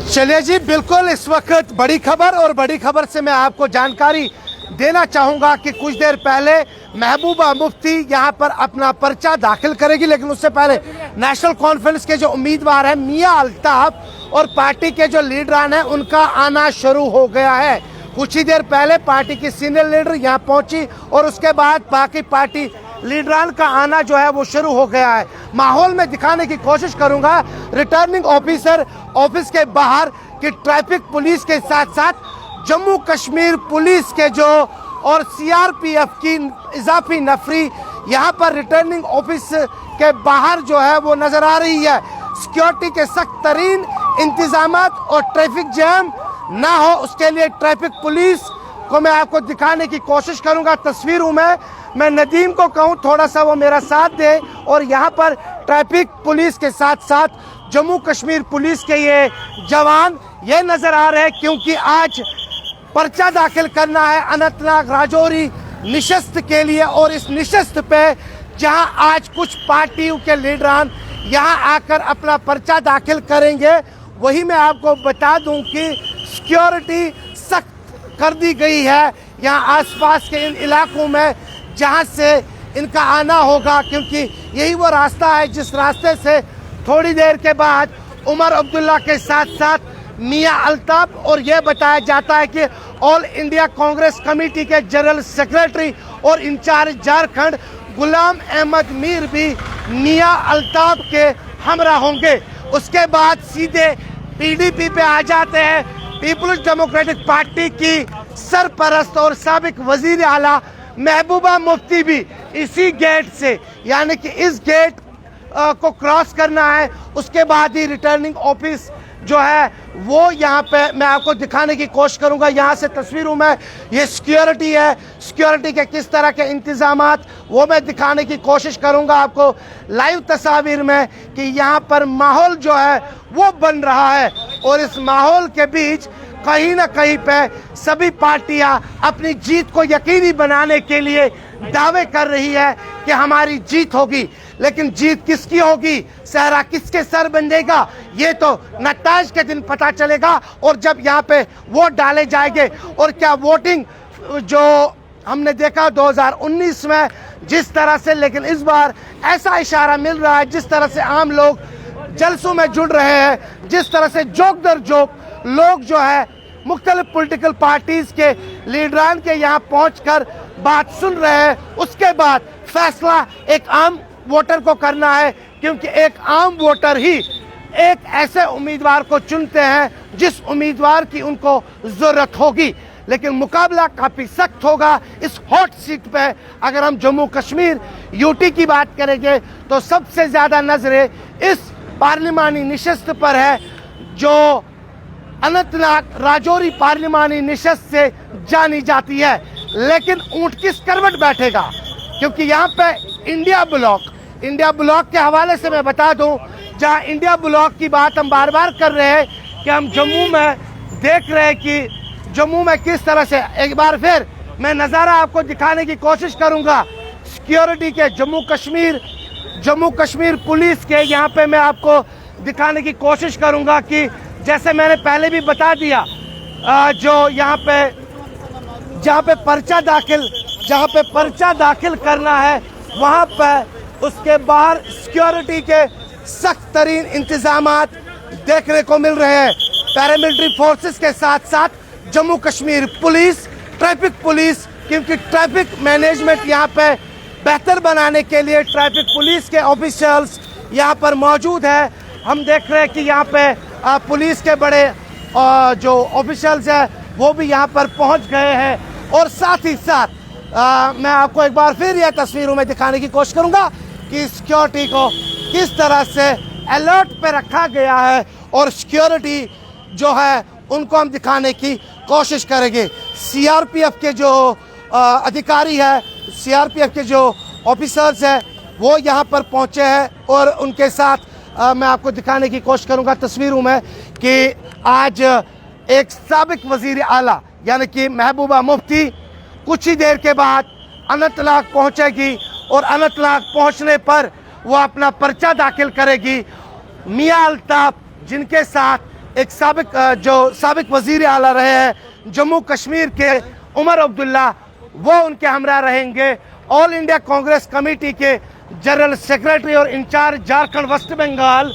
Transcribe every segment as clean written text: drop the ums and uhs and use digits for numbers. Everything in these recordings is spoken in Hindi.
चलिए जी, बिल्कुल इस वक्त बड़ी खबर, और बड़ी खबर से मैं आपको जानकारी देना चाहूँगा कि कुछ देर पहले महबूबा मुफ्ती यहाँ पर अपना पर्चा दाखिल करेगी, लेकिन उससे पहले नेशनल कॉन्फ्रेंस के जो उम्मीदवार हैं मियां अल्ताफ और पार्टी के जो लीडरान हैं उनका आना शुरू हो गया है। कुछ ही देर पहले पार्टी की सीनियर लीडर यहाँ पहुंची और उसके बाद बाकी पार्टी लीडरान का आना जो है वो शुरू हो गया है। माहौल में दिखाने की कोशिश करूंगा रिटर्निंग ऑफिसर ऑफिस के बाहर कि ट्रैफिक पुलिस के साथ साथ जम्मू कश्मीर पुलिस के जो और सीआरपीएफ की इजाफी नफरी यहाँ पर रिटर्निंग ऑफिस के बाहर जो है वो नजर आ रही है। सिक्योरिटी के सख्त तरीन इंतजाम और ट्रैफिक जैम ना हो उसके लिए ट्रैफिक पुलिस को मैं आपको दिखाने की कोशिश करूंगा तस्वीरों में। मैं नदीम को कहूं थोड़ा सा वो मेरा साथ दे, और यहाँ पर ट्रैफिक पुलिस के साथ साथ जम्मू कश्मीर पुलिस के ये जवान ये नजर आ रहे हैं, क्योंकि आज पर्चा दाखिल करना है अनंतनाग राजौरी निशस्त के लिए। और इस निशस्त पे जहां आज कुछ पार्टियों के लीडरान यहां आकर अपना पर्चा दाखिल करेंगे, वही मैं आपको बता दूं कि सिक्योरिटी सख्त कर दी गई है यहाँ आसपास के इन इलाकों में जहां से इनका आना होगा, क्योंकि यही वो रास्ता है जिस रास्ते से थोड़ी देर के बाद उमर अब्दुल्ला के साथ साथ मियां अल्ताफ और ये बताया जाता है कि ऑल इंडिया कांग्रेस कमेटी के जनरल सेक्रेटरी और इंचार्ज झारखंड गुलाम अहमद मीर भी मियां अल्ताफ के हमरा होंगे। उसके बाद सीधे पीडीपी पे आ जाते हैं। पीपुल्स डेमोक्रेटिक पार्टी की सरपरस्त और साबिक वजीर आला महबूबा मुफ्ती भी इसी गेट से, यानी कि इस गेट को क्रॉस करना है, उसके बाद ही रिटर्निंग ऑफिस जो है वो यहाँ पे मैं आपको दिखाने की कोशिश करूंगा। यहाँ से तस्वीरों में ये सिक्योरिटी है, सिक्योरिटी के किस तरह के इंतजामात वो मैं दिखाने की कोशिश करूंगा आपको लाइव तस्वीर में कि यहाँ पर माहौल जो है वो बन रहा है। और इस माहौल के बीच कहीं ना कहीं पे सभी पार्टियां अपनी जीत को यकीनी बनाने के लिए दावे कर रही है कि हमारी जीत होगी, लेकिन जीत किसकी होगी, सहरा किसके सर बंधेगा, ये तो नताज के दिन पता चलेगा। और जब यहाँ पे वोट डाले जाएंगे, और क्या वोटिंग जो हमने देखा 2019 में जिस तरह से, लेकिन इस बार ऐसा इशारा मिल रहा है जिस तरह से आम लोग जलसों में जुड़ रहे हैं, जिस तरह से जोक दर जोक लोग जो है मुख्तलिफ पॉलिटिकल पार्टीज के लीडरान के यहाँ पहुंचकर बात सुन रहे हैं, उसके बाद फैसला एक आम वोटर को करना है, क्योंकि एक आम वोटर ही एक ऐसे उम्मीदवार को चुनते हैं जिस उम्मीदवार की उनको जरूरत होगी। लेकिन मुकाबला काफी सख्त होगा इस हॉट सीट पे। अगर हम जम्मू कश्मीर यूटी की बात करेंगे तो सबसे ज्यादा नजरें इस पार्लिमानी निशस्त पर है जो अनंतनाग राजौरी पार्लिमानी निशस्त से जानी जाती है। लेकिन ऊंट किस करवट बैठेगा, क्योंकि यहाँ पे इंडिया ब्लॉक के हवाले से मैं बता दूं, जहां इंडिया ब्लॉक की बात हम बार बार कर रहे हैं कि हम जम्मू में देख रहे हैं कि जम्मू में किस तरह से, एक बार फिर मैं नज़ारा आपको दिखाने की कोशिश करूंगा सिक्योरिटी के जम्मू कश्मीर पुलिस के। यहाँ पे मैं आपको दिखाने की कोशिश करूंगा कि जैसे मैंने पहले भी बता दिया, जो यहाँ पे जहाँ पे पर्चा दाखिल करना है वहाँ पे उसके बाहर सिक्योरिटी के सख्त तरीन इंतजामात देखने को मिल रहे हैं। पैरामिलिट्री फोर्सेस के साथ साथ Jammu Kashmir police, traffic police, क्योंकि ट्रैफिक मैनेजमेंट यहाँ पे बेहतर बनाने के लिए ट्रैफिक पुलिस के ऑफिशियल्स यहाँ पर मौजूद है। हम देख रहे हैं कि यहाँ पे पुलिस के बड़े जो ऑफिशियल्स हैं वो भी यहाँ पर पहुँच गए हैं। और साथ ही साथ मैं आपको एक बार फिर यह तस्वीरों में दिखाने की कोशिश करूँगा कि सिक्योरिटी को किस तरह से अलर्ट पे रखा गया है, और सिक्योरिटी जो है उनको हम दिखाने की कोशिश करेंगे। सीआरपीएफ के जो अधिकारी है, सीआरपीएफ के जो ऑफिसर्स हैं वो यहाँ पर पहुँचे हैं, और उनके साथ मैं आपको दिखाने की कोशिश करूँगा तस्वीरों में कि आज एक साबिक वजीर आला यानी कि महबूबा मुफ्ती कुछ ही देर के बाद अनंतनाग पहुंचेगी और अनंतनाग पहुंचने पर वो अपना पर्चा दाखिल करेगी। मियां अल्ताफ जिनके साथ एक साबिक वजीर आला रहे हैं जम्मू कश्मीर के उमर अब्दुल्ला, वो उनके हमरा रहेंगे। ऑल इंडिया कांग्रेस कमेटी के जनरल सेक्रेटरी और इंचार्ज झारखंड वेस्ट बंगाल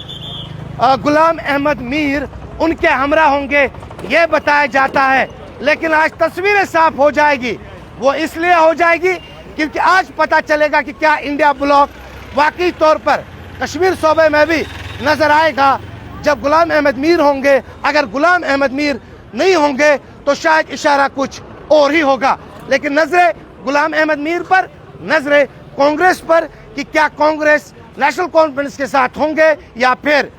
गुलाम अहमद मीर उनके हमरा होंगे, ये बताया जाता है। लेकिन आज तस्वीरें साफ हो जाएगी। वो इसलिए हो जाएगी क्योंकि आज पता चलेगा कि क्या इंडिया ब्लॉक वाकई तौर पर कश्मीर सूबे में भी नजर आएगा जब गुलाम अहमद मीर होंगे। अगर गुलाम अहमद मीर नहीं होंगे तो शायद इशारा कुछ और ही होगा। लेकिन नजरें गुलाम अहमद मीर पर, नजरें कांग्रेस पर कि क्या कांग्रेस नेशनल कॉन्फ्रेंस के साथ होंगे या फिर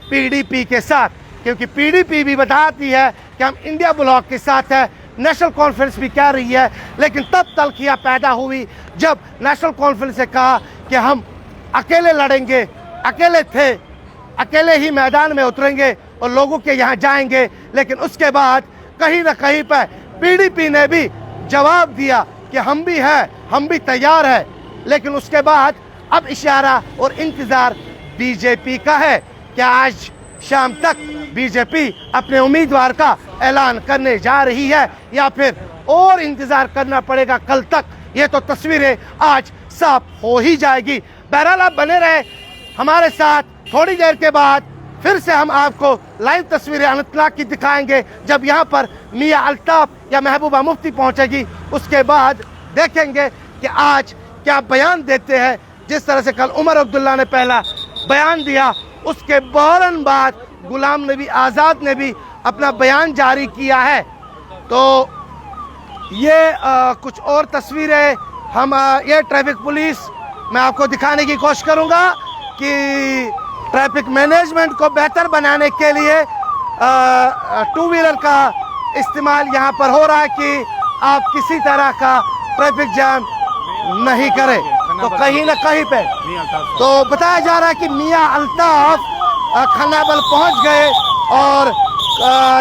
पीडीपी के साथ, क्योंकि पीडीपी भी बताती है कि हम इंडिया ब्लॉक के साथ है, नेशनल कॉन्फ्रेंस भी कह रही है। लेकिन तब तल्खियां पैदा हुई जब नेशनल कॉन्फ्रेंस ने कहा कि हम अकेले लड़ेंगे, अकेले थे, अकेले ही मैदान में उतरेंगे और लोगों के यहाँ जाएंगे। लेकिन उसके बाद कहीं ना कहीं पर पीडीपी ने भी जवाब दिया कि हम भी हैं, हम भी तैयार हैं। लेकिन उसके बाद अब इशारा और इंतजार बीजेपी का है कि आज शाम तक बीजेपी अपने उम्मीदवार का ऐलान करने जा रही है या फिर और इंतजार करना पड़ेगा कल तक। ये तो तस्वीरें आज साफ हो ही जाएगी। बहरहाल आप बने रहे हमारे साथ। थोड़ी देर के बाद फिर से हम आपको लाइव तस्वीरें अनंतनाग की दिखाएंगे जब यहाँ पर मियां अल्ताफ या महबूबा मुफ्ती पहुंचेगी। उसके बाद देखेंगे कि आज क्या बयान देते हैं। जिस तरह से कल उमर अब्दुल्ला ने पहला बयान दिया, उसके फौरन बाद गुलाम नबी आज़ाद ने भी अपना बयान जारी किया है। तो ये कुछ और तस्वीरें हम ये ट्रैफिक पुलिस मैं आपको दिखाने की कोशिश करूंगा कि ट्रैफिक मैनेजमेंट को बेहतर बनाने के लिए टू व्हीलर का इस्तेमाल यहाँ पर हो रहा है कि आप किसी तरह का ट्रैफिक जाम नहीं करें। तो कहीं ना कहीं पे तो बताया जा रहा है कि मियां अल्ताफ खानाबल पहुंच गए और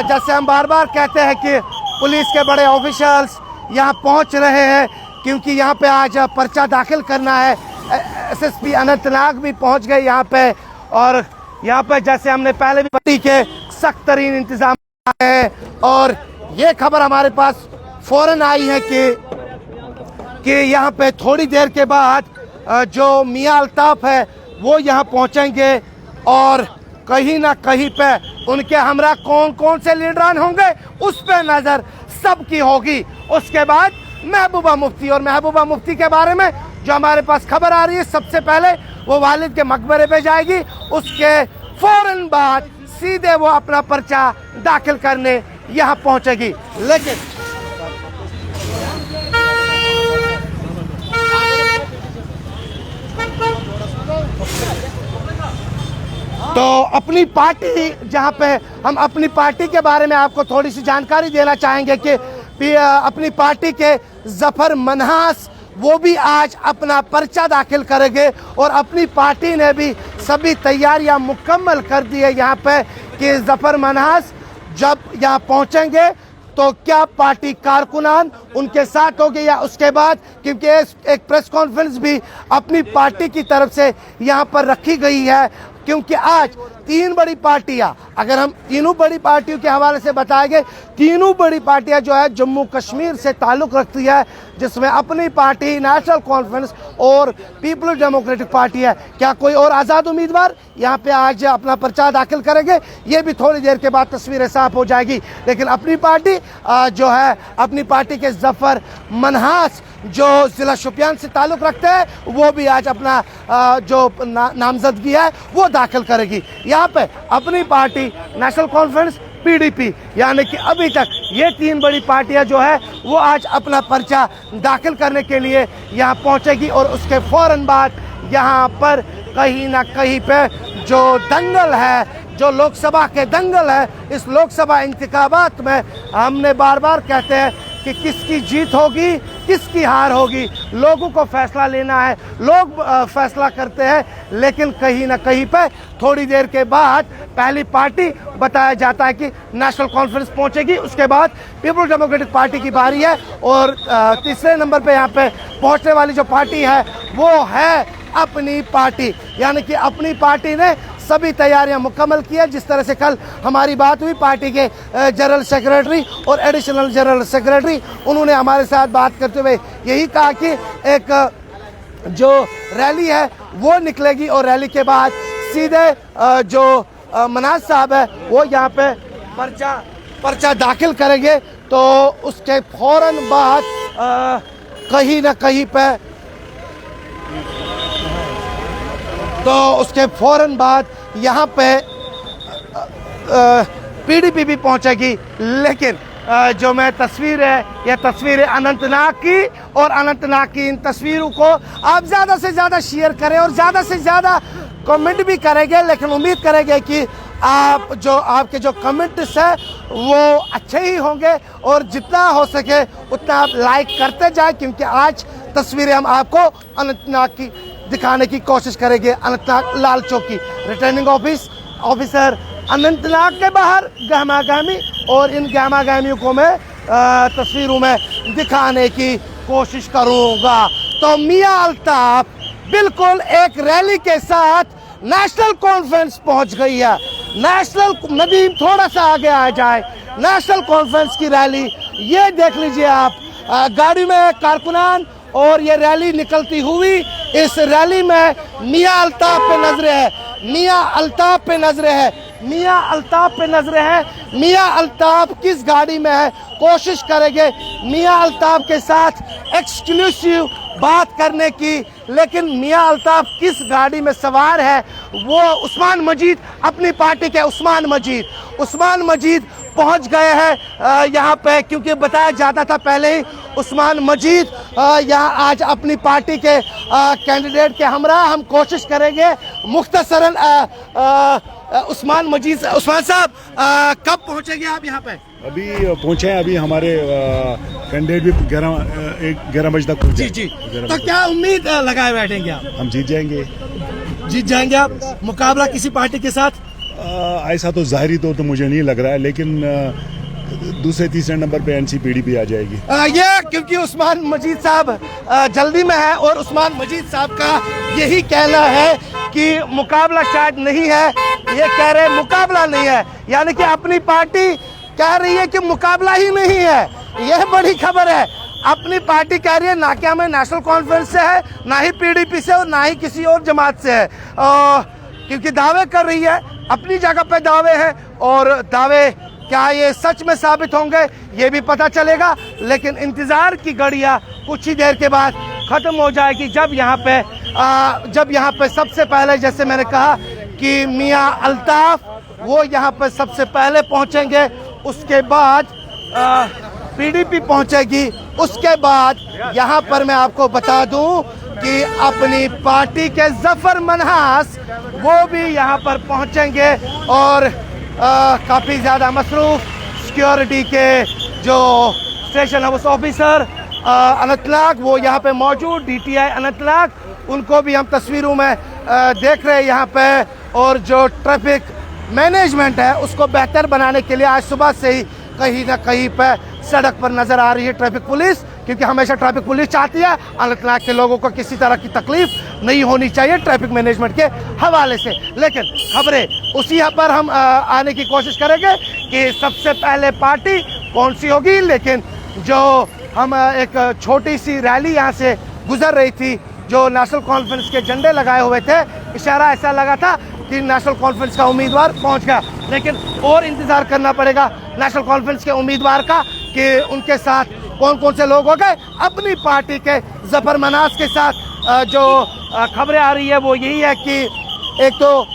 जैसे हम बार बार कहते हैं कि पुलिस के बड़े ऑफिशियल्स यहाँ पहुंच रहे हैं क्योंकि यहाँ पे आज पर्चा दाखिल करना है। एसएसपी अनंतनाग भी पहुंच गए यहाँ पे और यहाँ पे जैसे हमने पहले भी पार्टी के सख्त तरीन इंतजाम है। और ये खबर हमारे पास फौरन आई है कि यहाँ पे थोड़ी देर के बाद जो मियां अल्ताफ है वो यहाँ पहुँचेंगे और कहीं ना कहीं पे उनके हमरा कौन कौन से लीडरान होंगे उस पे नजर सबकी होगी। उसके बाद महबूबा मुफ्ती, और महबूबा मुफ्ती के बारे में जो हमारे पास खबर आ रही है सबसे पहले वो वालिद के मकबरे पे जाएगी। उसके फौरन बाद सीधे वो अपना पर्चा दाखिल करने यहाँ पहुंचेगी। लेकिन तो अपनी पार्टी, जहां पे हम अपनी पार्टी के बारे में आपको थोड़ी सी जानकारी देना चाहेंगे कि अपनी पार्टी के जफर मनहास वो भी आज अपना पर्चा दाखिल करेंगे और अपनी पार्टी ने भी सभी तैयारियां मुकम्मल कर दी है यहाँ पे कि जफर मनहास जब यहाँ पहुँचेंगे तो क्या पार्टी कारकुनान उनके साथ होंगे या उसके बाद, क्योंकि एक प्रेस कॉन्फ्रेंस भी अपनी पार्टी की तरफ से यहाँ पर रखी गई है। क्योंकि आज तीन बड़ी पार्टियां, अगर हम तीनों बड़ी पार्टियों के हवाले से बताएंगे, तीनों बड़ी पार्टियां जो है जम्मू कश्मीर से ताल्लुक़ रखती है, जिसमें अपनी पार्टी नेशनल कॉन्फ्रेंस और पीपल्स डेमोक्रेटिक पार्टी है। क्या कोई और आज़ाद उम्मीदवार यहाँ पे आज अपना पर्चा दाखिल करेंगे, ये भी थोड़ी देर के बाद तस्वीरें साफ हो जाएगी। लेकिन अपनी पार्टी जो है, अपनी पार्टी के जफर मनहास जो ज़िला शोपियान से ताल्लुक़ रखते हैं वो भी आज अपना जो नामजदगी है वो दाखिल करेगी। यहाँ पे अपनी पार्टी, नेशनल कॉन्फ्रेंस, पीडीपी, यानी कि अभी तक ये तीन बड़ी पार्टियां जो है वो आज अपना पर्चा दाखिल करने के लिए यहाँ पहुँचेगी। और उसके फौरन बाद यहाँ पर कहीं ना कहीं पे जो दंगल है, जो लोकसभा के दंगल है, इस लोकसभा इंतखाबात में हमने बार बार कहते हैं कि किसकी जीत होगी, किसकी हार होगी, लोगों को फैसला लेना है, लोग फैसला करते हैं। लेकिन कहीं ना कहीं पे थोड़ी देर के बाद पहली पार्टी बताया जाता है कि नेशनल कॉन्फ्रेंस पहुंचेगी, उसके बाद पीपल्स डेमोक्रेटिक पार्टी की बारी है। और तीसरे नंबर पे यहाँ पे पहुंचने वाली जो पार्टी है वो है अपनी पार्टी, यानी कि अपनी पार्टी ने सभी तैयारियां मुकम्मल की है। जिस तरह से कल हमारी बात हुई पार्टी के जनरल सेक्रेटरी और एडिशनल जनरल सेक्रेटरी, उन्होंने हमारे साथ बात करते हुए यही कहा कि एक जो रैली है वो निकलेगी और रैली के बाद सीधे जो मनाज साहब है वो यहाँ पे पर्चा दाखिल करेंगे। तो उसके फौरन बाद कहीं ना कहीं पे उसके फौरन बाद यहाँ पे पीडीपी भी पहुंचेगी। लेकिन जो मैं तस्वीर है, यह तस्वीर है अनंतनाग की, और अनंतनाग की इन तस्वीरों को आप ज़्यादा से ज़्यादा शेयर करें और ज़्यादा से ज़्यादा कमेंट भी करेंगे। लेकिन उम्मीद करेंगे कि आपके जो कमेंट्स है वो अच्छे ही होंगे और जितना हो सके उतना आप लाइक करते जाए, क्योंकि आज तस्वीरें हम आपको अनंतनाग की दिखाने की कोशिश करेंगे। अनंतनाग लाल चौक की रिटर्निंग ऑफिसर अनंतनाग के बाहर गहमा गहमी, और इन गहमा गहमियों को मैं तस्वीरों में दिखाने की कोशिश करूंगा। तो मियां अल्ताफ बिल्कुल एक रैली के साथ नेशनल कॉन्फ्रेंस पहुंच गई है। नेशनल नदीम थोड़ा सा आगे आ जाए, नेशनल कॉन्फ्रेंस की रैली ये देख लीजिए आप, गाड़ी में कारकुनान और ये रैली निकलती हुई। इस रैली में मियां अल्ताफ पे नजरें है, मियां अल्ताफ पे नजरें है, मियां अल्ताफ पे नजरें है। मियां अल्ताफ किस गाड़ी में है, कोशिश करेंगे मियां अल्ताफ के साथ एक्सक्लूसिव बात करने की। लेकिन मियां अल्ताफ किस गाड़ी में सवार है, वो उस्मान मजीद, अपनी पार्टी के उस्मान मजीद पहुंच गए हैं यहाँ पे, क्योंकि बताया जाता था पहले ही उस्मान मजीद यहाँ आज अपनी पार्टी के कैंडिडेट के हमरा। हम कोशिश करेंगे मुख्तसरन उस्मान साहब कब पहुंचेंगे आप यहाँ पे? अभी पहुंचे हैं, अभी हमारे कैंडिडेट भी 11 बजे तक पहुंचे। जी। तो क्या उम्मीद लगाए बैठेंगे आप? हम जीत जाएंगे आप? मुकाबला किसी पार्टी के साथ? ऐसा तो जाहिरी तौर तो मुझे नहीं लग रहा है, लेकिन दूसरे तीसरे नंबर पे एनसीपीडी आ जाएगी। ये क्योंकि उस्मान मजीद साहब जल्दी में है और उस्मान मजीद साहब का यही कहना है कि मुकाबला शायद नहीं है। ये कह रहे मुकाबला नहीं है, यानी कि अपनी पार्टी कह रही है कि मुकाबला ही नहीं है। यह बड़ी खबर है। अपनी पार्टी कह रही है ना कि हमें नेशनल कॉन्फ्रेंस से है, ना ही पीडीपी से और ना ही किसी और जमात से है, क्योंकि दावे कर रही है, अपनी जगह पे दावे हैं। और दावे क्या ये सच में साबित होंगे ये भी पता चलेगा। लेकिन इंतजार की घड़ियां कुछ ही देर के बाद खत्म हो जाएगी, जब यहाँ पे सबसे पहले, जैसे मैंने कहा कि मियां अल्ताफ वो यहाँ पे सबसे पहले पहुंचेंगे, उसके बाद पीडीपी पहुंचेगी, उसके बाद यहाँ पर मैं आपको बता दूं कि अपनी पार्टी के जफर मनहास वो भी यहाँ पर पहुंचेंगे। और काफ़ी ज़्यादा मसरूफ सिक्योरिटी के जो स्टेशन हाउस ऑफिसर अनंतनाग वो यहाँ पे मौजूद, डीटीआई अनंतनाग, उनको भी हम तस्वीरों में देख रहे हैं यहाँ पे। और जो ट्रैफिक मैनेजमेंट है उसको बेहतर बनाने के लिए आज सुबह से ही कहीं ना कहीं पे सड़क पर नजर आ रही है ट्रैफिक पुलिस, क्योंकि हमेशा ट्रैफिक पुलिस चाहती है अनंतनाग के लोगों को किसी तरह की तकलीफ नहीं होनी चाहिए ट्रैफिक मैनेजमेंट के हवाले से। लेकिन खबरें उसी पर हम आने की कोशिश करेंगे कि सबसे पहले पार्टी कौन सी होगी। लेकिन जो हम एक छोटी सी रैली यहाँ से गुजर रही थी, जो नेशनल कॉन्फ्रेंस के झंडे लगाए हुए थे, इशारा ऐसा लगा था कि नेशनल कॉन्फ्रेंस का उम्मीदवार पहुंच गया। लेकिन और इंतजार करना पड़ेगा नेशनल कॉन्फ्रेंस के उम्मीदवार का कि उनके साथ कौन कौन से लोग हो गए। अपनी पार्टी के जफर मनास के साथ जो खबरें आ रही है वो यही है कि एक तो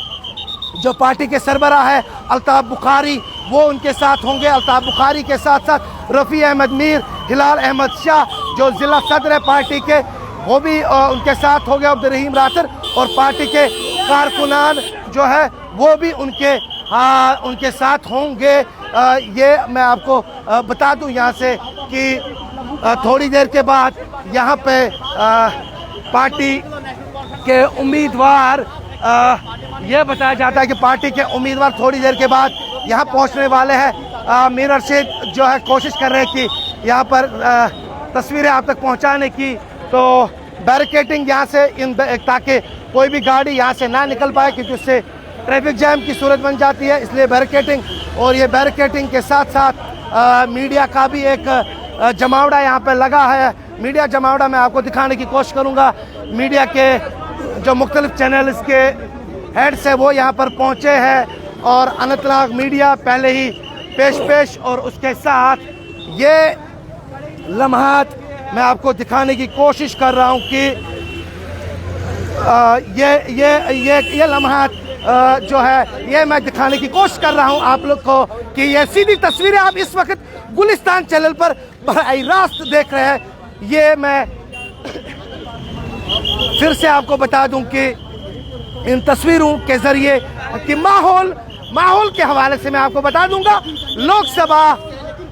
जो पार्टी के सरबराह है अल्ताफ बुखारी वो उनके साथ होंगे। अल्ताफ बुखारी के साथ साथ रफ़ी अहमद मीर, हिलाल अहमद शाह जो ज़िला सदर है पार्टी के, वो भी उनके साथ हो गए, अब्दुर्रहीम रातर, और पार्टी के कारकुनान जो है वो भी उनके साथ होंगे। ये मैं आपको बता दूं यहाँ से कि थोड़ी देर के बाद यहाँ पे पार्टी के उम्मीदवार ये बताया जाता है कि पार्टी के उम्मीदवार थोड़ी देर के बाद यहाँ पहुँचने वाले हैं। मीर अर्शद जो है कोशिश कर रहे हैं कि यहाँ पर तस्वीरें आप तक पहुँचाने की, तो बैरिकेडिंग यहाँ से ताकि कोई भी गाड़ी यहाँ से ना निकल पाए, क्योंकि उससे ट्रैफिक जैम की सूरत बन जाती है, इसलिए बैरिकेडिंग। और ये बैरिकेडिंग के साथ साथ मीडिया का भी एक जमावड़ा यहाँ पे लगा है। मीडिया जमावड़ा मैं आपको दिखाने की कोशिश करूँगा। मीडिया के जो मुख्तलिफ चैनल्स के हेड्स है वो यहाँ पर पहुँचे हैं और अनंतनाग मीडिया पहले ही पेश और उसके साथ ये लम्हात मैं आपको दिखाने की कोशिश कर रहा हूँ कि ये लम्हात जो है ये मैं दिखाने की कोशिश कर रहा हूँ आप लोग को कि ये सीधी तस्वीरें आप इस वक्त गुलिस्तान चैनल पर बराह रास्त देख रहे हैं। ये मैं फिर से आपको बता दूं कि इन तस्वीरों के जरिए कि माहौल के हवाले से मैं आपको बता दूंगा लोकसभा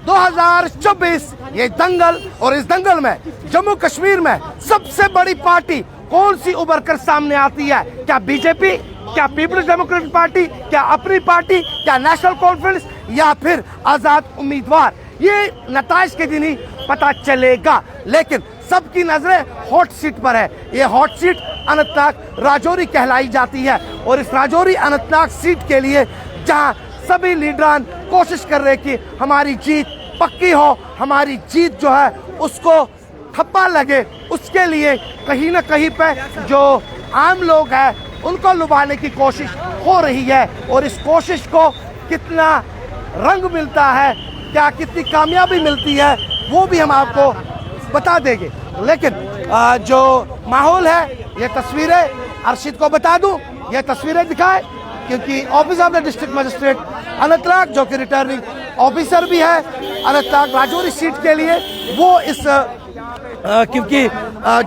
2024 ये दंगल, और इस दंगल में जम्मू कश्मीर में सबसे बड़ी पार्टी कौन सी उभर कर सामने आती है? क्या बीजेपी, क्या पीपल्स डेमोक्रेटिक पार्टी, क्या अपनी पार्टी, क्या नेशनल कॉन्फ्रेंस, या फिर आजाद उम्मीदवार? ये नताइज के दिन ही पता चलेगा। लेकिन सबकी नजरें हॉट सीट पर है। ये हॉट सीट अनंतनाग राजौरी कहलाई जाती है, और इस राजौरी अनंतनाग सीट के लिए जहां सभी लीडरान कोशिश कर रहे कि हमारी जीत पक्की हो, हमारी जीत जो है उसको ठप्पा लगे, उसके लिए कहीं ना कहीं पे जो आम लोग हैं उनको लुभाने की कोशिश हो रही है। और इस कोशिश को कितना रंग मिलता है, क्या कितनी कामयाबी मिलती है, वो भी हम आपको बता देंगे। लेकिन जो माहौल है, ये तस्वीरें अर्शिद को बता दूं, ये तस्वीरें दिखाए, क्योंकि office of the district magistrate Anantnag जो कि रिटर्निंग ऑफिसर भी है अनंतनाग राजौरी सीट के लिए, वो इस क्योंकि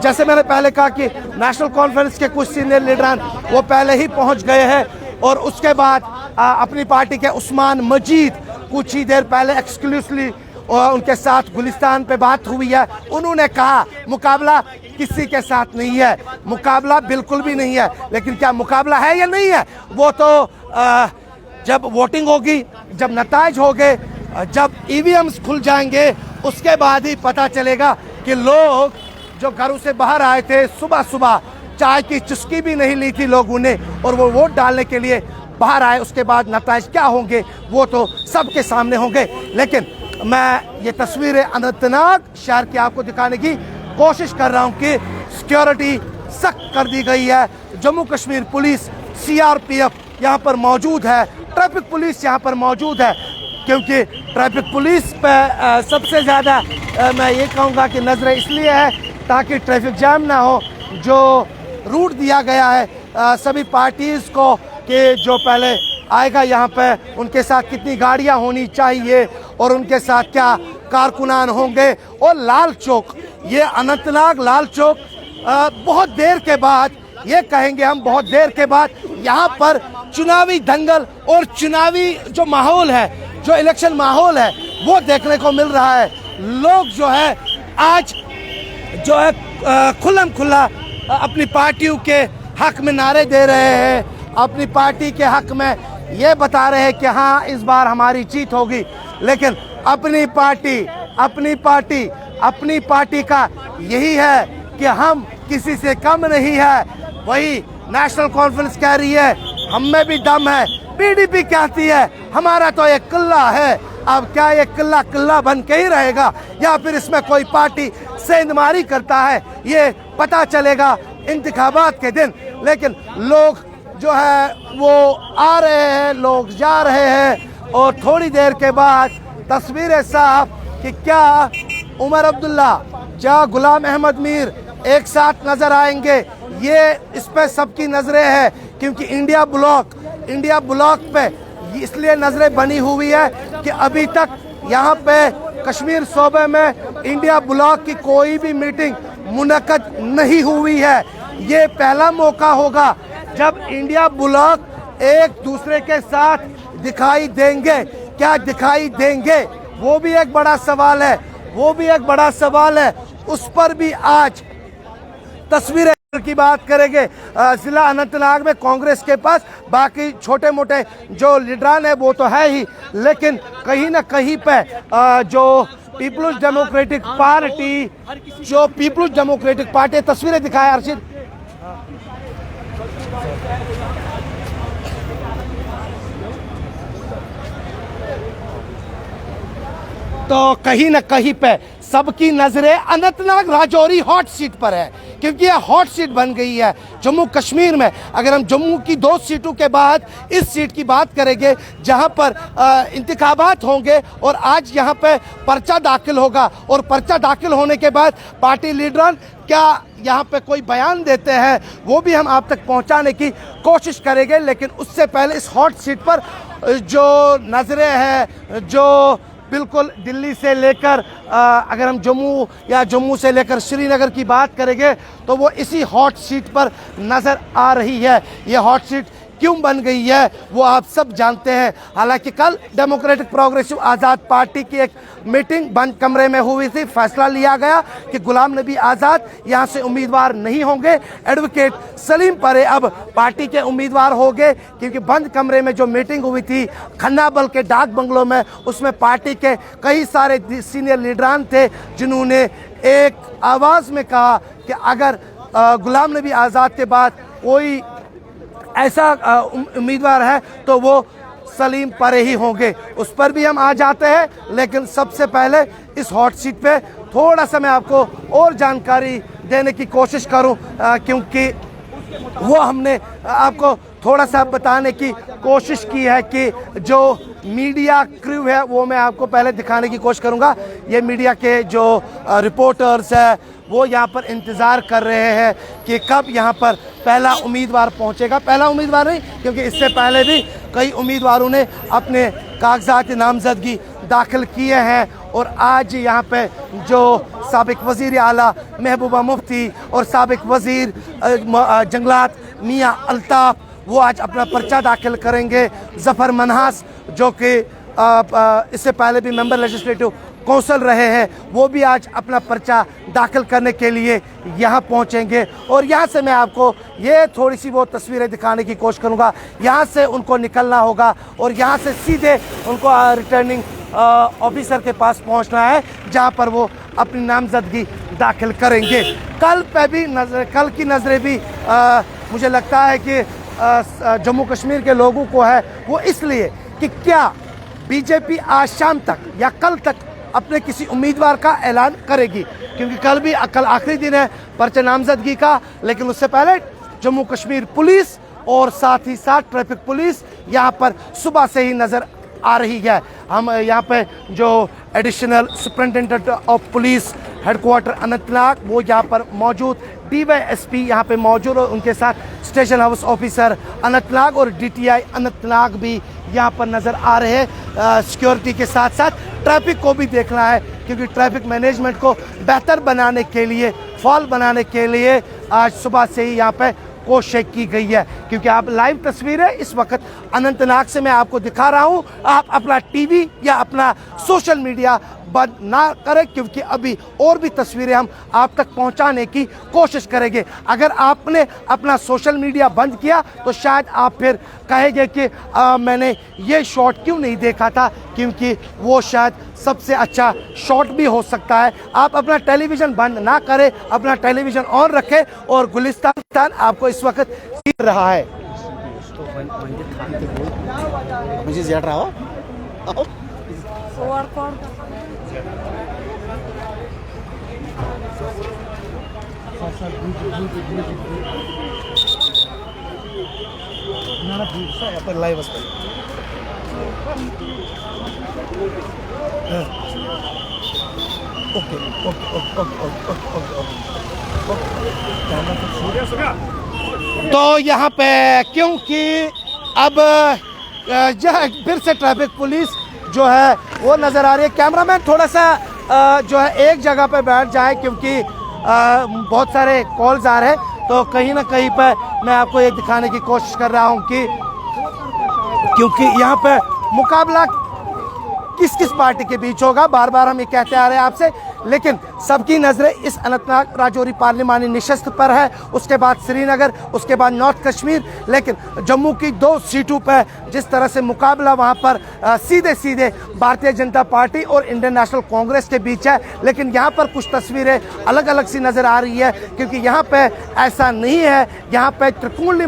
जैसे मैंने पहले कहा कि नेशनल कॉन्फ्रेंस के कुछ सीनियर लीडरान वो पहले ही पहुंच गए हैं, और उसके बाद अपनी पार्टी के उस्मान मजीद कुछ ही देर पहले एक्सक्लूसिवली उनके साथ गुलिस्तान पे बात हुई है। उन्होंने कहा मुकाबला किसी के साथ नहीं है, मुकाबला बिल्कुल भी नहीं है। लेकिन क्या मुकाबला है या नहीं है, वो तो जब वोटिंग होगी, जब नताइज होंगे, जब ईवीएम्स खुल जाएंगे, उसके बाद ही पता चलेगा कि लोग जो घरों से बाहर आए थे सुबह सुबह, चाय की चुस्की भी नहीं ली थी लोगों ने, और वो वोट डालने के लिए बाहर आए, उसके बाद नताइज क्या होंगे वो तो सबके सामने होंगे। लेकिन मैं ये तस्वीरें अनंतनाग शहर की आपको दिखाने की कोशिश कर रहा हूं कि सिक्योरिटी सख्त कर दी गई है। जम्मू कश्मीर पुलिस सीआरपीएफ यहाँ पर मौजूद है, ट्रैफिक पुलिस यहाँ पर मौजूद है, क्योंकि ट्रैफिक पुलिस पे सबसे ज़्यादा मैं ये कहूँगा कि नज़रें इसलिए है ताकि ट्रैफिक जाम ना हो। जो रूट दिया गया है सभी पार्टीज़ को कि जो पहले आएगा यहाँ पे उनके साथ कितनी गाड़ियाँ होनी चाहिए और उनके साथ क्या कारकुनान होंगे। और लाल चौक, ये अनंतनाग लाल चौक बहुत देर के बाद, ये कहेंगे हम बहुत देर के बाद, यहाँ पर चुनावी दंगल और चुनावी जो माहौल है, जो इलेक्शन माहौल है, वो देखने को मिल रहा है। लोग जो है आज जो है खुल्लम खुल्ला अपनी पार्टियों के हक में नारे दे रहे हैं, अपनी पार्टी के हक में ये बता रहे हैं कि हाँ इस बार हमारी जीत होगी। लेकिन अपनी पार्टी का यही है कि हम किसी से कम नहीं है। वही नेशनल कॉन्फ्रेंस कह रही है हम में भी दम है, पीडीपी कहती है हमारा तो एक किला है। अब क्या ये किला बन के ही रहेगा या फिर इसमें कोई पार्टी सेंधमारी करता है, ये पता चलेगा इंतखाबात के दिन। लेकिन लोग जो है वो आ रहे हैं, लोग जा रहे हैं, और थोड़ी देर के बाद तस्वीरें साफ कि क्या उमर अब्दुल्ला, क्या गुलाम अहमद मीर एक साथ नजर आएंगे, ये इस पे सबकी नजरें हैं। क्योंकि इंडिया ब्लॉक पे इसलिए नजरें बनी हुई है कि अभी तक यहाँ पे कश्मीर सूबे में इंडिया ब्लॉक की कोई भी मीटिंग मुनक्कद नहीं हुई है। ये पहला मौका होगा जब इंडिया ब्लॉक एक दूसरे के साथ दिखाई देंगे। क्या दिखाई देंगे वो भी एक बड़ा सवाल है। वो भी एक बड़ा सवाल है, उस पर भी आज तस्वीरें की बात करेंगे। जिला अनंतनाग में कांग्रेस के पास बाकी छोटे मोटे जो लीडरान है वो तो है ही, लेकिन कहीं ना कहीं पे जो पीपल्स डेमोक्रेटिक पार्टी तस्वीरें दिखाए अर्शिद। तो कहीं ना कहीं पे सबकी नजरें अनंतनाग राजौरी हॉट सीट पर है, क्योंकि यह हॉट सीट बन गई है जम्मू कश्मीर में। अगर हम जम्मू की 2 सीटों के बाद इस सीट की बात करेंगे जहां पर इंतखाबात होंगे और आज यहां पे पर्चा दाखिल होगा, और पर्चा दाखिल होने के बाद पार्टी लीडरान क्या यहाँ पे कोई बयान देते हैं वो भी हम आप तक पहुँचाने की कोशिश करेंगे। लेकिन उससे पहले इस हॉट सीट पर जो नजरें हैं, जो बिल्कुल दिल्ली से लेकर अगर हम जम्मू या जम्मू से लेकर श्रीनगर की बात करेंगे तो वो इसी हॉट सीट पर नज़र आ रही है। ये हॉट सीट क्यों बन गई है वो आप सब जानते हैं। हालांकि कल डेमोक्रेटिक प्रोग्रेसिव आज़ाद पार्टी की एक मीटिंग बंद कमरे में हुई थी, फैसला लिया गया कि गुलाम नबी आज़ाद यहां से उम्मीदवार नहीं होंगे, एडवोकेट सलीम परे अब पार्टी के उम्मीदवार हो गए। क्योंकि बंद कमरे में जो मीटिंग हुई थी खन्ना बल के डाक बंगलों में, उसमें पार्टी के कई सारे सीनियर लीडरान थे जिन्होंने एक आवाज़ में कहा कि अगर गुलाम नबी आज़ाद के बाद कोई ऐसा उम्मीदवार है तो वो सलीम परे ही होंगे। उस पर भी हम आ जाते हैं, लेकिन सबसे पहले इस हॉट सीट पे थोड़ा सा मैं आपको और जानकारी देने की कोशिश करूं, क्योंकि वो हमने आपको थोड़ा सा बताने की कोशिश की है कि जो मीडिया क्रू है वो मैं आपको पहले दिखाने की कोशिश करूंगा। ये मीडिया के जो रिपोर्टर्स है वो यहाँ पर इंतज़ार कर रहे हैं कि कब यहाँ पर पहला उम्मीदवार पहुँचेगा। पहला उम्मीदवार नहीं, क्योंकि इससे पहले भी कई उम्मीदवारों ने अपने कागजात नामजदगी दाखिल किए हैं। और आज यहाँ पे जो साबिक वज़ीर आला महबूबा मुफ्ती और साबिक वज़ीर जंगलात मियाँ अल्ताफ़ वो आज अपना पर्चा दाखिल करेंगे। ज़फ़र मनहास जो कि इससे पहले भी मेंबर लेजिस्लेटिव कौंसिल रहे हैं, वो भी आज अपना पर्चा दाखिल करने के लिए यहाँ पहुँचेंगे। और यहाँ से मैं आपको ये थोड़ी सी वो तस्वीरें दिखाने की कोशिश करूँगा। यहाँ से उनको निकलना होगा और यहाँ से सीधे उनको रिटर्निंग ऑफिसर के पास पहुँचना है, जहाँ पर वो अपनी नामजदगी दाखिल करेंगे। कल की नज़रें भी मुझे लगता है कि जम्मू कश्मीर के लोगों को है, वो इसलिए कि क्या बीजेपी आज शाम तक या कल तक अपने किसी उम्मीदवार का ऐलान करेगी, क्योंकि कल आखिरी दिन है पर्चा नामजदगी का। लेकिन उससे पहले जम्मू कश्मीर पुलिस और साथ ही साथ ट्रैफिक पुलिस यहाँ पर सुबह से ही नज़र आ रही है। हम यहाँ पे जो additional superintendent of police headquarter Anantnag वो यहाँ पर मौजूद, DYSP यहाँ पे मौजूद और उनके साथ स्टेशन हाउस ऑफिसर अनंतनाग और DTI अनंतनाग भी यहाँ पर नज़र आ रहे हैं। सिक्योरिटी के साथ साथ ट्रैफिक को भी देखना है, क्योंकि ट्रैफिक मैनेजमेंट को बेहतर बनाने के लिए, फॉल बनाने के लिए आज सुबह से ही यहाँ पे कोशिश की गई है। क्योंकि आप लाइव तस्वीरें इस वक्त अनंतनाग से मैं आपको दिखा रहा हूँ। आप अपना टीवी या अपना सोशल मीडिया बंद ना करें, क्योंकि अभी और भी तस्वीरें हम आप तक पहुंचाने की कोशिश करेंगे। अगर आपने अपना सोशल मीडिया बंद किया तो शायद आप फिर कहेंगे कि मैंने ये शॉट क्यों नहीं देखा था, क्योंकि वो शायद सबसे अच्छा शॉट भी हो सकता है। आप अपना टेलीविज़न बंद ना करें, अपना टेलीविज़न ऑन रखें। और गुलिस्तान आपको इस वक्त दिख रहा है। मुझे ज़्यादा रहा हो लाइव तो यहाँ पे क्योंकि अब फिर से ट्रैफिक पुलिस जो है वो नज़र आ रही है। कैमरामैन थोड़ा सा जो है एक जगह पे बैठ जाए, क्योंकि बहुत सारे कॉल्स आ रहे हैं। तो कहीं ना कहीं पर मैं आपको ये दिखाने की कोशिश कर रहा हूँ कि क्योंकि यहाँ पे मुकाबला किस किस पार्टी के बीच होगा, बार बार हम ये कहते आ रहे हैं आपसे, लेकिन सबकी नज़रें इस अनंतनाग राजौरी पार्लिमानी निशस्त पर है, उसके बाद श्रीनगर, उसके बाद नॉर्थ कश्मीर। लेकिन जम्मू की 2 सीटों पर जिस तरह से मुकाबला वहाँ पर सीधे सीधे भारतीय जनता पार्टी और इंडियन नेशनल कांग्रेस के बीच है, लेकिन यहाँ पर कुछ तस्वीरें अलग अलग सी नज़र आ रही है, क्योंकि यहाँ पे ऐसा नहीं है, यहाँ पे त्रिकोणीय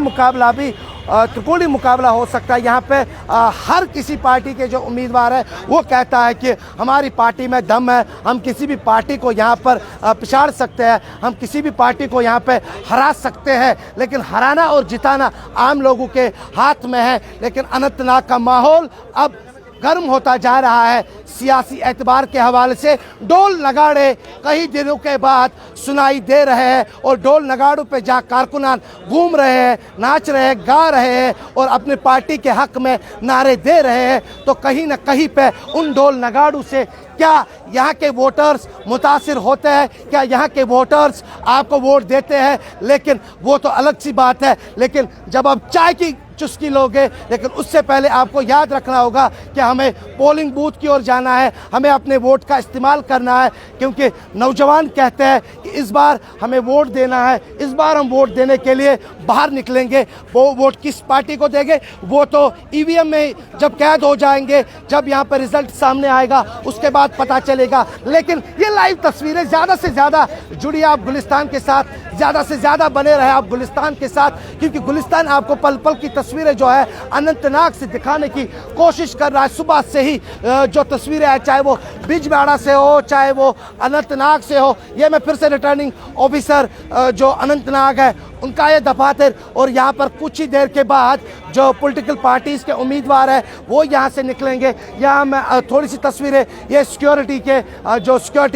मुकाबला हो सकता है। यहाँ पे हर किसी पार्टी के जो उम्मीदवार है वो कहता है कि हमारी पार्टी में दम है, हम किसी भी पार्टी को यहाँ पर पिछाड़ सकते हैं, हम किसी भी पार्टी को यहाँ पे हरा सकते हैं, लेकिन हराना और जिताना आम लोगों के हाथ में है। लेकिन अनंतनाग का माहौल अब गर्म होता जा रहा है सियासी एतबार के हवाले से। डोल नगाड़े कई दिनों के बाद सुनाई दे रहे हैं और डोल नगाड़ों पे जहाँ कारकुनान घूम रहे हैं, नाच रहे हैं, गा रहे हैं और अपने पार्टी के हक में नारे दे रहे हैं, तो कहीं ना कहीं पे उन डोल नगाड़ों से क्या यहाँ के वोटर्स मुतासिर होते हैं, क्या यहाँ के वोटर्स आपको वोट देते हैं? लेकिन वो तो अलग सी बात है। लेकिन जब आप चाय की चुस्की लोगे, लेकिन उससे पहले आपको याद रखना होगा कि हमें पोलिंग बूथ की ओर जाना है, हमें अपने वोट का इस्तेमाल करना है, क्योंकि नौजवान कहते हैं कि इस बार हमें वोट देना है, इस बार हम वोट देने के लिए बाहर निकलेंगे। वो वोट किस पार्टी को देंगे वो तो ईवीएम में जब कैद हो जाएंगे, जब यहाँ पर रिजल्ट सामने आएगा उसके बाद पता चलेगा। लेकिन ये लाइव तस्वीरें, ज़्यादा से ज़्यादा जुड़िए आप गुलिस्तान के साथ, ज़्यादा से ज़्यादा बने रहे आप गुलिस्तान के साथ, क्योंकि गुलिस्तान आपको पल पल की तस्वीरें जो है अनंतनाग से दिखाने की कोशिश कर रहा है। सुबह से ही जो तस्वीरें हैं, चाहे वो बिजबेहाड़ा से हो, चाहे वो अनंतनाग से हो, ये मैं फिर से रिटर्निंग ऑफिसर जो अनंतनाग है उनका ये दफातर, और यहाँ पर कुछ ही देर के बाद जो पॉलिटिकल पार्टीज़ के उम्मीदवार हैं वो यहाँ से निकलेंगे। यहाँ मैं थोड़ी सी तस्वीरें, ये सिक्योरिटी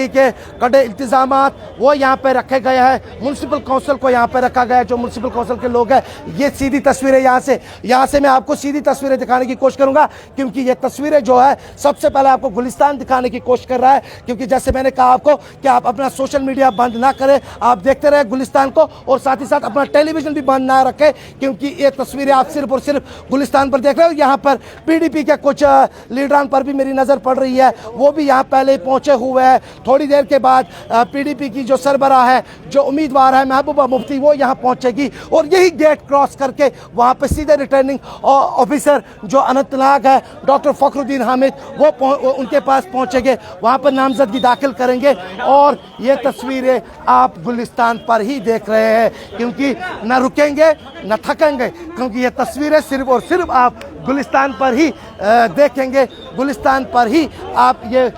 के कड़े इंतजामात वो यहाँ पे रखे गए हैं, म्यूनसिपल काउंसिल को यहाँ पे रखा गया है, जो म्यूनसिपल काउंसिल के लोग हैं। ये सीधी तस्वीरें यहाँ से मैं आपको सीधी तस्वीरें दिखाने की कोशिश करूँगा, क्योंकि ये तस्वीरें जो है सबसे पहले आपको गुलिस्तान दिखाने की कोशिश कर रहा है, क्योंकि जैसे मैंने कहा आपको कि आप अपना सोशल मीडिया बंद ना करें, आप देखते रहे गुलिस्तान को, और साथ ही साथ अपना टेलीविजन भी बंद ना रखें, क्योंकि ये तस्वीरें आप सिर्फ और सिर्फ गुलिस्तान पर देख रहे हो। यहाँ पर पीडीपी के कुछ लीडरान पर भी मेरी नज़र पड़ रही है, वो भी यहाँ पहले पहुँचे हुए हैं। थोड़ी देर के बाद पीडीपी की जो सरबराह है, जो उम्मीदवार है महबूबा मुफ्ती, वो यहाँ पहुँचेगी और यही गेट क्रॉस करके वहाँ पर सीधे रिटर्निंग ऑफिसर जो अनंतनाग है डॉक्टर फखरुद्दीन हामिद, वो उनके पास पहुँचेंगे, वहाँ पर नामजदगी दाखिल करेंगे। और ये तस्वीरें आप गुलिस्तान पर ही देख रहे हैं, क्योंकि न रुकेंगे न थकेंगे, क्योंकि ये तस्वीरें सिर्फ और सिर्फ आप गुलिस्तान पर ही देखेंगे, गुलिस्तान पर ही आप ये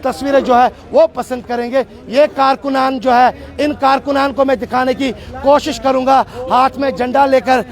तस्वीरें जो है वो पसंद करेंगे। ये कारकुनान जो है, इन कारकुनान को मैं दिखाने की कोशिश करूंगा हाथ में झंडा लेकर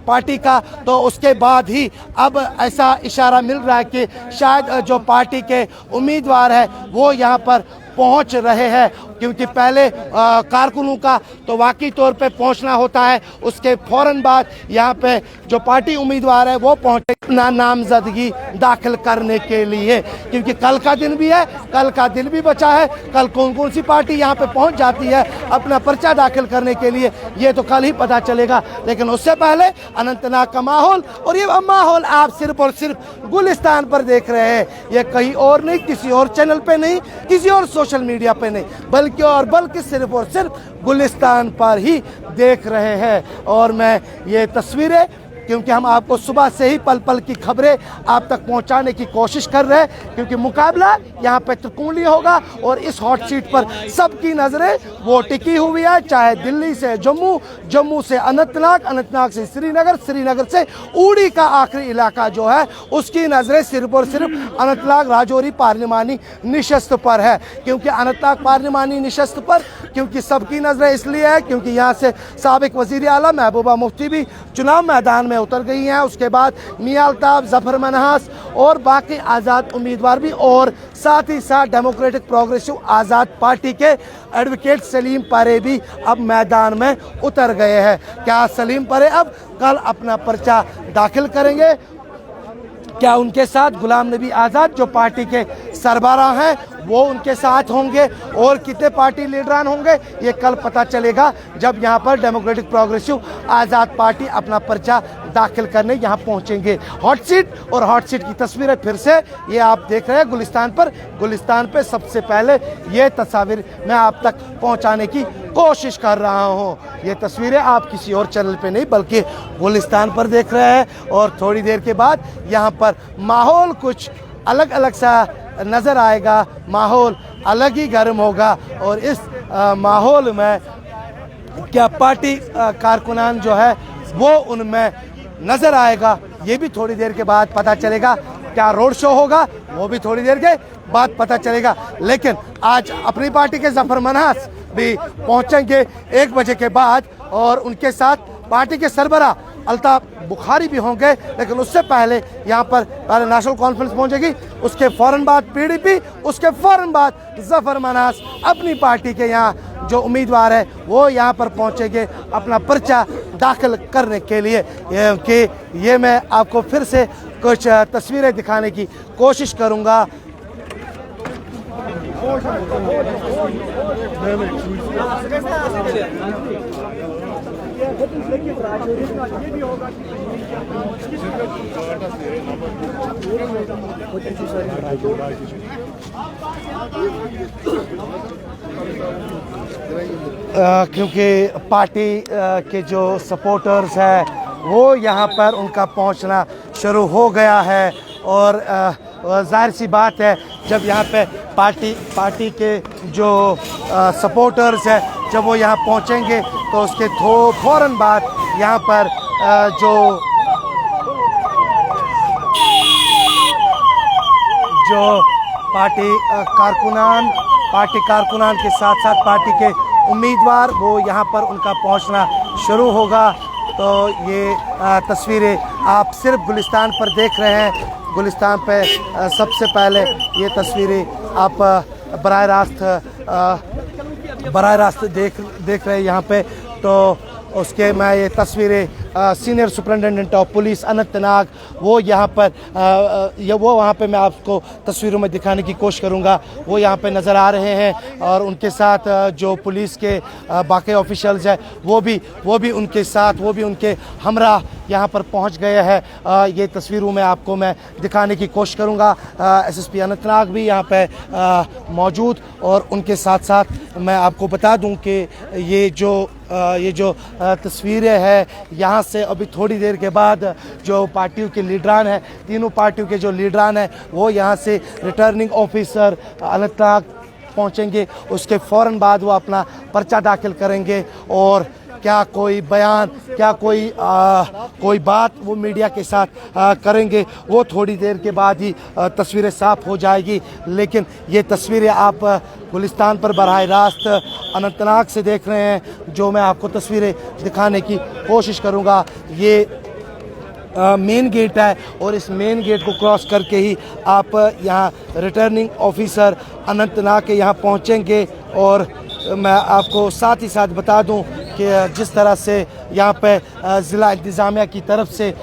पार्टी का, तो उसके बाद ही अब ऐसा इशारा मिल रहा है कि शायद जो पार्टी के उम्मीदवार है वो यहाँ पर पहुंच रहे हैं, क्योंकि पहले कारकुनों का तो वाकई तौर पे पहुंचना होता है, उसके फौरन बाद यहाँ पे जो पार्टी उम्मीदवार है वो पहुंचे अपना नामजदगी दाखिल करने के लिए, क्योंकि कल का दिन भी है, कल का दिन भी बचा है। कल कौन कौन सी पार्टी यहाँ पे पहुंच जाती है अपना पर्चा दाखिल करने के लिए, ये तो कल ही पता चलेगा। लेकिन उससे पहले अनंतनाग का माहौल, और ये माहौल आप सिर्फ और सिर्फ गुलिस्तान पर देख रहे हैं, ये कहीं और नहीं, किसी और चैनल पे नहीं, किसी और सोशल मीडिया पे नहीं, बल्कि सिर्फ और सिर्फ गुलिस्तान पर ही देख रहे हैं। और मैं ये तस्वीरें, क्योंकि हम आपको सुबह से ही पल पल की खबरें आप तक पहुंचाने की कोशिश कर रहे हैं, क्योंकि मुकाबला यहाँ पे त्रिकोणीय होगा और इस हॉट सीट पर सबकी नज़रें वो टिकी हुई है, चाहे दिल्ली से जम्मू, जम्मू से अनंतनाग, अनंतनाग से श्रीनगर, श्रीनगर से उड़ी का आखिरी इलाका जो है उसकी नज़रें सिर्फ और सिर्फ अनंतनाग राजौरी पार्लिमानी निशस्त पर है। क्योंकि अनंतनाग पार्लिमानी निशस्त पर क्योंकि सबकी नज़रें इसलिए है क्योंकि यहाँ से साबिक वज़ीर आला महबूबा मुफ्ती भी चुनाव मैदान में उतर गई हैं, उसके बाद मियां अल्ताफ, जफर मनहास और बाकी आज़ाद उम्मीदवार भी, और साथ ही साथ डेमोक्रेटिक प्रोग्रेसिव आज़ाद पार्टी के एडवोकेट सलीम परे भी अब मैदान में उतर गए हैं। क्या सलीम परे अब कल अपना पर्चा दाखिल करेंगे? क्या उनके साथ गुलाम नबी आज़ाद जो पार्टी के सरबराह हैं वो उनके साथ होंगे और कितने पार्टी लीडरान होंगे ये कल पता चलेगा जब यहाँ पर डेमोक्रेटिक प्रोग्रेसिव आज़ाद पार्टी अपना पर्चा दाखिल करने यहाँ पहुँचेंगे। हॉट सीट और हॉट सीट की तस्वीरें फिर से ये आप देख रहे हैं गुलिस्तान पर। गुलिस्तान पे सबसे पहले ये तस्वीर मैं आप तक पहुँचाने की कोशिश कर रहा हूँ। ये तस्वीरें आप किसी और चैनल पे नहीं बल्कि गुलिस्तान पर देख रहे हैं और थोड़ी देर के बाद यहाँ पर माहौल कुछ अलग अलग सा नज़र आएगा, माहौल अलग ही गर्म होगा और इस माहौल में क्या पार्टी कारकुनान जो है वो उनमें नज़र आएगा ये भी थोड़ी देर के बाद पता चलेगा। क्या रोड शो होगा वो भी थोड़ी देर के बाद पता चलेगा। लेकिन आज अपनी पार्टी के जफर मनास भी पहुंचेंगे 1 बजे के बाद और उनके साथ पार्टी के सरबराह अल्ताफ बुखारी भी होंगे। लेकिन उससे पहले यहाँ पर पहले नेशनल कॉन्फ्रेंस पहुंचेगी, उसके फ़ौरन बाद पीडीपी, उसके फ़ौरन बाद जफर मनास अपनी पार्टी के यहाँ जो उम्मीदवार है वो यहाँ पर पहुंचेंगे अपना पर्चा दाखिल करने के लिए। कि ये मैं आपको फिर से कुछ तस्वीरें दिखाने की कोशिश करूँगा। क्योंकि पार्टी के जो सपोर्टर्स हैं वो यहाँ पर उनका पहुँचना शुरू हो गया है और जाहिर सी बात है जब यहाँ पे पार्टी के जो सपोर्टर्स हैं जब वो यहाँ पहुँचेंगे तो उसके फ़ौरन बाद यहाँ पर जो पार्टी कारकुनान के साथ साथ पार्टी के उम्मीदवार वो यहाँ पर उनका पहुँचना शुरू होगा। तो ये तस्वीरें आप सिर्फ गुलिस्तान पर देख रहे हैं। गुलिस्तान पे सबसे पहले ये तस्वीरें आप बराह रास्त देख रहे हैं यहाँ पे। तो उसके मैं ये तस्वीरें senior superintendent of police Anantnag वो यहाँ पर वो वहाँ पे मैं आपको तस्वीरों में दिखाने की कोशिश करूँगा। वो यहाँ पे नज़र आ रहे हैं और उनके साथ जो पुलिस के बाकी ऑफिशियल्स हैं वो भी उनके साथ वो भी उनके हमरा यहाँ पर पहुँच गए हैं। ये तस्वीरों में आपको मैं दिखाने की कोशिश करूँगा। एसएसपी अनंतनाग भी यहाँ पे मौजूद और उनके साथ साथ मैं आपको बता दूँ कि ये जो तस्वीरें हैं यहाँ से अभी थोड़ी देर के बाद जो पार्टियों के लीडरान हैं, तीनों पार्टियों के जो लीडरान हैं वो यहाँ से रिटर्निंग ऑफिसर अनंतनाग पहुँचेंगे। उसके फ़ौरन बाद वो अपना पर्चा दाखिल करेंगे और क्या कोई बयान क्या कोई बात वो मीडिया के साथ करेंगे वो थोड़ी देर के बाद ही तस्वीरें साफ हो जाएगी। लेकिन ये तस्वीरें आप गुलिस्तान पर बराह रास्त अनंतनाग से देख रहे हैं। जो मैं आपको तस्वीरें दिखाने की कोशिश करूँगा ये मेन गेट है और इस मेन गेट को क्रॉस करके ही आप यहाँ रिटर्निंग ऑफिसर अनंतनाग के यहाँ पहुँचेंगे। और मैं आपको साथ ही साथ बता दूं कि जिस तरह से यहाँ पे ज़िला इंतज़ामिया की तरफ से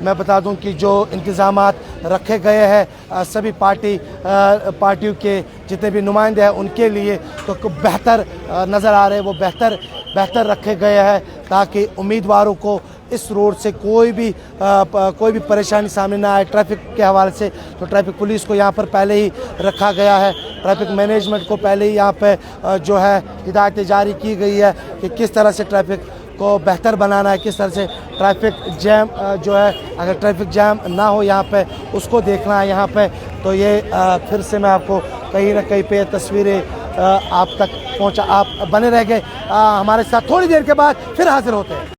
मैं बता दूं कि जो इंतज़ामात रखे गए हैं सभी पार्टियों के जितने भी नुमाइंदे हैं उनके लिए तो बेहतर नज़र आ रहे हैं। वो बेहतर रखे गए हैं ताकि उम्मीदवारों को इस रोड से कोई भी परेशानी सामने ना आए। ट्रैफिक के हवाले से तो ट्रैफिक पुलिस को यहाँ पर पहले ही रखा गया है। ट्रैफिक मैनेजमेंट को पहले ही यहाँ पे जो है हिदायतें जारी की गई है कि किस तरह से ट्रैफिक को बेहतर बनाना है, किस तरह से ट्रैफिक जैम जो है अगर ट्रैफिक जैम ना हो यहाँ पे उसको देखना है यहाँ पे। तो ये फिर से मैं आपको कहीं ना कहीं पे तस्वीरें आप तक पहुँचा। आप बने रह गए हमारे साथ। थोड़ी देर के बाद फिर हाजिर होते हैं।